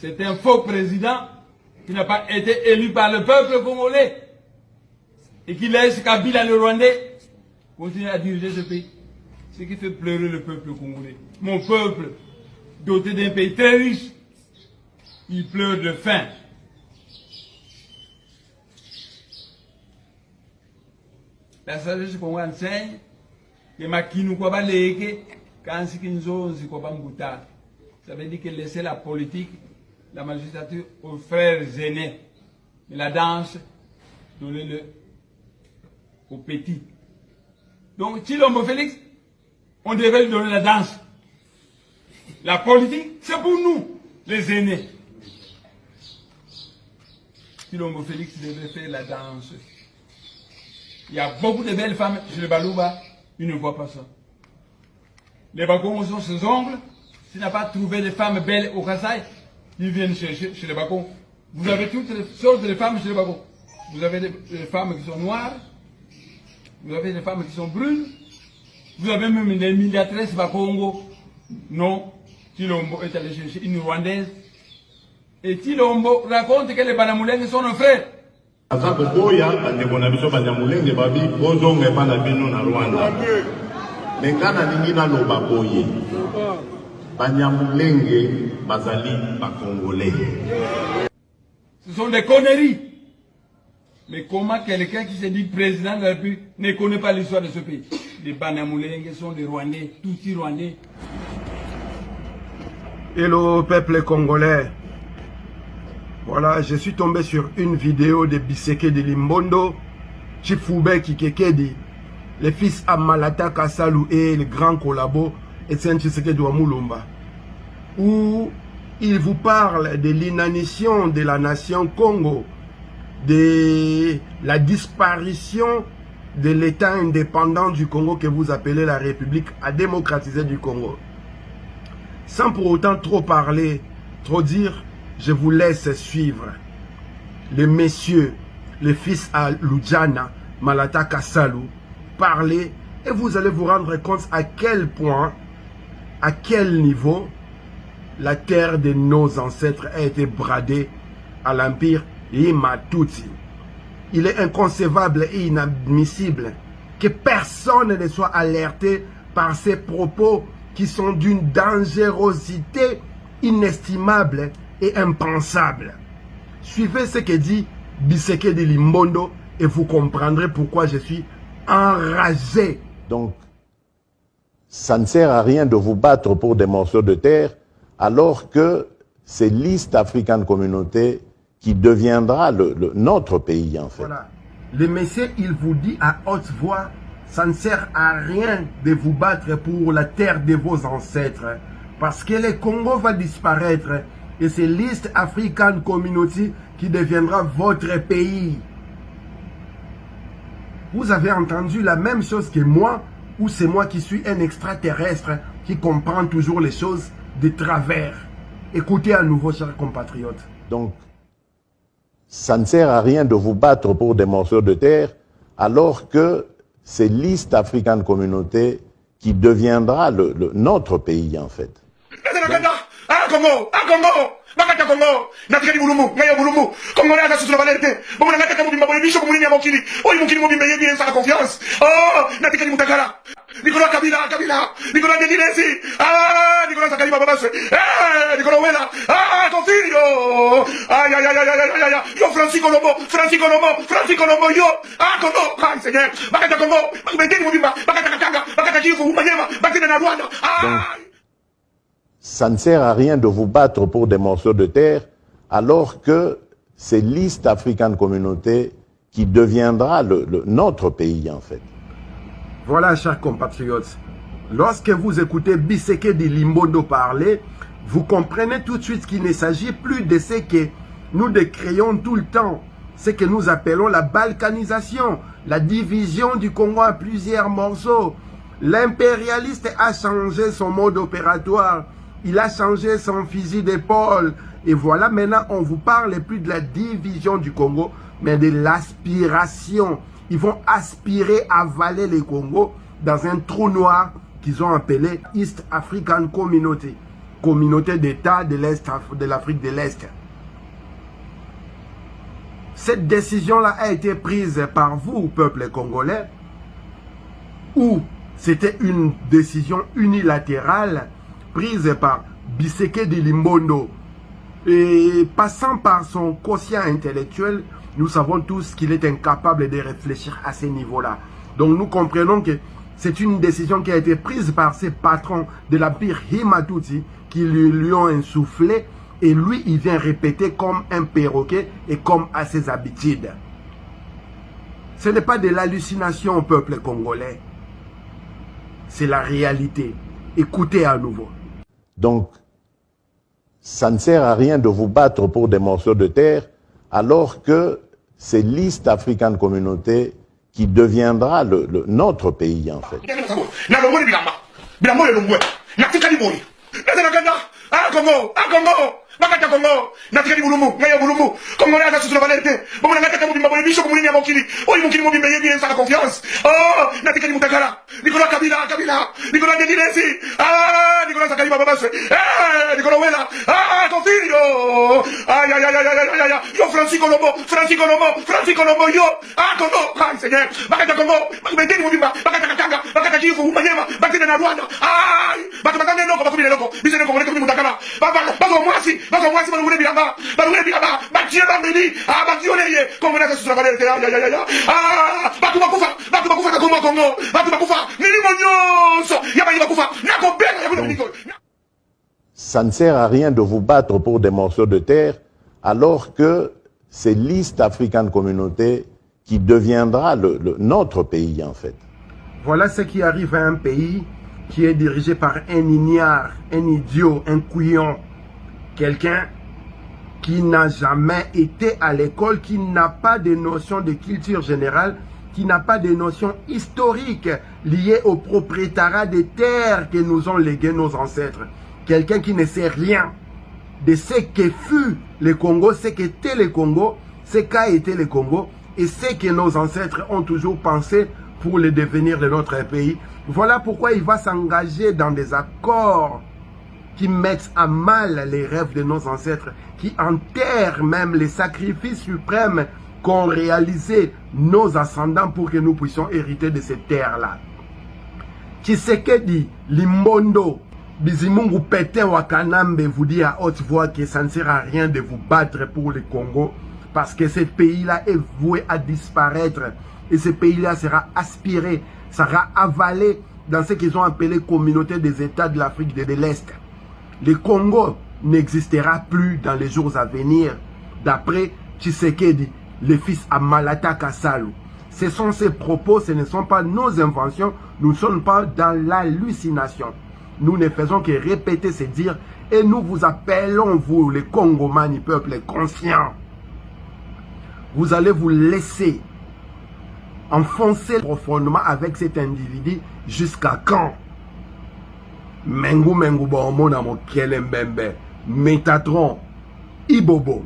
C'est un faux président qui n'a pas été élu par le peuple congolais et qui laisse Kabila le Rwandais continuer à diriger ce pays. Ce qui fait pleurer le peuple congolais. Mon peuple, doté d'un pays très riche, il pleure de faim. La sagesse qu'on enseigne, que makinu kwa baleke, kansi kinzonzi kwa bambuta. Ça veut dire que laisser la politique, la magistrature aux frères aînés. Mais la danse, donnez-le aux petits. Donc, Tshilombo Félix, on devrait lui donner la danse. La politique, c'est pour nous, les aînés. Tshilombo Félix devrait faire la danse. Il y a beaucoup de belles femmes chez les Balouba, ils ne voient pas ça. Les Bakongos sont ses ongles. S'il n'a pas trouvé des femmes belles au Kasaï, ils viennent chercher chez les Bakongos. Vous avez toutes les sortes de femmes chez les Bakongos. Vous avez des femmes qui sont noires, vous avez des femmes qui sont brunes, vous avez même des milliatresses Bakongo. Non, Tshilombo est allé chercher une Rwandaise. Et Tshilombo raconte que les Banyamulenge sont nos frères. Ce sont des conneries. Mais comment quelqu'un qui se dit président de la République ne connaît pas l'histoire de ce pays? Les Banyamulenge sont des Rwandais, tout Rwandais. Hello peuple congolais. Voilà, je suis tombé sur une vidéo de Bisekedi Limbondo, Chifoube Kikekedi, le fils à Malata Kassalu et le grand collabo Etienne Tshisekedi Wamulumba, où il vous parle de l'inanition de la nation Congo, de la disparition de l'État indépendant du Congo que vous appelez la République à démocratiser du Congo. Sans pour autant trop parler, trop dire, je vous laisse suivre les messieurs, les fils à Lujana, Malata Kassalu, parler et vous allez vous rendre compte à quel point, à quel niveau la terre de nos ancêtres a été bradée à l'empire Imatouti. Il est inconcevable et inadmissible que personne ne soit alerté par ces propos qui sont d'une dangerosité inestimable et impensable. Suivez ce que dit Bisekedi Limbondo et vous comprendrez pourquoi je suis enragé. Donc, ça ne sert à rien de vous battre pour des morceaux de terre alors que c'est l'East African Communauté qui deviendra notre pays en fait. Voilà. Le monsieur, il vous dit à haute voix, ça ne sert à rien de vous battre pour la terre de vos ancêtres parce que le Congo va disparaître. Et c'est l'East African Community qui deviendra votre pays. Vous avez entendu la même chose que moi, ou c'est moi qui suis un extraterrestre qui comprend toujours les choses de travers. Écoutez à nouveau, chers compatriotes. Donc, ça ne sert à rien de vous battre pour des morceaux de terre alors que c'est l'East African Communauté qui deviendra notre pays en fait. Congo, bakata Congo, natikali bulumu, ngaya bulumu, Congo na sous la valette, bon na kata mobimba bo biso ko mulini abokili, oyi mukili mobimba yebi en sa confiance. Oh, natikali mutakala. Nicolas Kabila, Nicolas Delinesi, Nicolas Sakali Babas, Nicolas Wela, ton figlio, yo Francisco Lobo, yo, Congo, Seigneur, bakata Congo, bakata mobimba, bakata Kanga, bakata Kifu, Manyema, bakata na Rwanda. Ça ne sert à rien de vous battre pour des morceaux de terre alors que c'est l'East African Communauté qui deviendra notre pays en fait. Voilà, chers compatriotes, lorsque vous écoutez Bisekedi Limbondo parler, vous comprenez tout de suite qu'il ne s'agit plus de ce que nous décrions tout le temps, ce que nous appelons la balkanisation, la division du Congo en plusieurs morceaux. L'impérialiste a changé son mode opératoire. Il a changé son fusil d'épaule. Et voilà, maintenant, on vous parle plus de la division du Congo, mais de l'aspiration. Ils vont aspirer à avaler le Congo dans un trou noir qu'ils ont appelé East African Community. communauté d'États de l'Est, de l'Afrique de l'Est. Cette décision-là a été prise par vous, peuple congolais, ou c'était une décision unilatérale prise par Tshisekedi Limbondo. Et passant par son quotient intellectuel, nous savons tous qu'il est incapable de réfléchir à ce niveau-là. Donc nous comprenons que c'est une décision qui a été prise par ses patrons de l'Empire Himatutsi qui lui ont insufflé, et lui il vient répéter comme un perroquet et comme à ses habitudes. Ce n'est pas de l'hallucination au peuple congolais, c'est la réalité. Écoutez à nouveau. Donc, ça ne sert à rien de vous battre pour des morceaux de terre, alors que c'est l'East African Communauté qui deviendra notre pays, en fait. Bakata Congo, natikali bulumu, ngaya bulumu. Congo na sous la valette. Bon na ngata mubimba bole biso kumuni ya mokili. Oyi mokili mobimba yebi en sa confiance. Oh, natikali mutakala. Nicolas Kabila, Nicolas Dedinesi. Ah, Nicolas Sakali baba baswe. Eh, Nicolas Wela. Ah, ton figlio. Aïe aïe aïe aïe aïe aïe. Yo Francisco Lobo yo. Ah, Congo, ah Seigneur. Bakata Congo, bakata mubimba, bakata Katanga, bakata Kivu, Manyema, bakata na Rwanda. Ah, bakata loko, bakumi loko. Bisene ko ngone mutakala. Baba mwasi. Mwasi balungule bilamba, batie bambeli, bakioleye, Congo na sous la valette. Ah, batu bakufa ka Congo, batu bakufa, milimo nyonso, yaba bakufa, nako bela ya. Ça ne sert à rien de vous battre pour des morceaux de terre, alors que c'est l'East African Communauté qui deviendra notre pays, en fait. Voilà ce qui arrive à un pays qui est dirigé par un ignare, un idiot, un couillon. Quelqu'un qui n'a jamais été à l'école, qui n'a pas de notion de culture générale, qui n'a pas de notion historique liée au propriétarat des terres que nous ont léguées nos ancêtres. Quelqu'un qui ne sait rien de ce que fut le Congo, ce qu'était le Congo, ce qu'a été le Congo, et ce que nos ancêtres ont toujours pensé pour le devenir de notre pays. Voilà pourquoi il va s'engager dans des accords qui mettent à mal les rêves de nos ancêtres, qui enterrent même les sacrifices suprêmes qu'ont réalisé nos ascendants pour que nous puissions hériter de ces terres-là. Tshisekedi Limbondo, Bizimungu Pétain Wakanambe vous dit à haute voix que ça ne sert à rien de vous battre pour le Congo, parce que ce pays-là est voué à disparaître, et ce pays-là sera aspiré, sera avalé dans ce qu'ils ont appelé communauté des États de l'Afrique de l'Est. Le Congo n'existera plus dans les jours à venir, d'après Tshisekedi, le fils à Malata Kassalu. Ce sont ses propos, ce ne sont pas nos inventions, nous ne sommes pas dans l'hallucination. Nous ne faisons que répéter ces dires et nous vous appelons, vous, les Congomani, peuple conscient. Vous allez vous laisser enfoncer profondément avec cet individu jusqu'à quand? Mengu Mengu Bomona Mokelembembe, Métatron, Ibobo.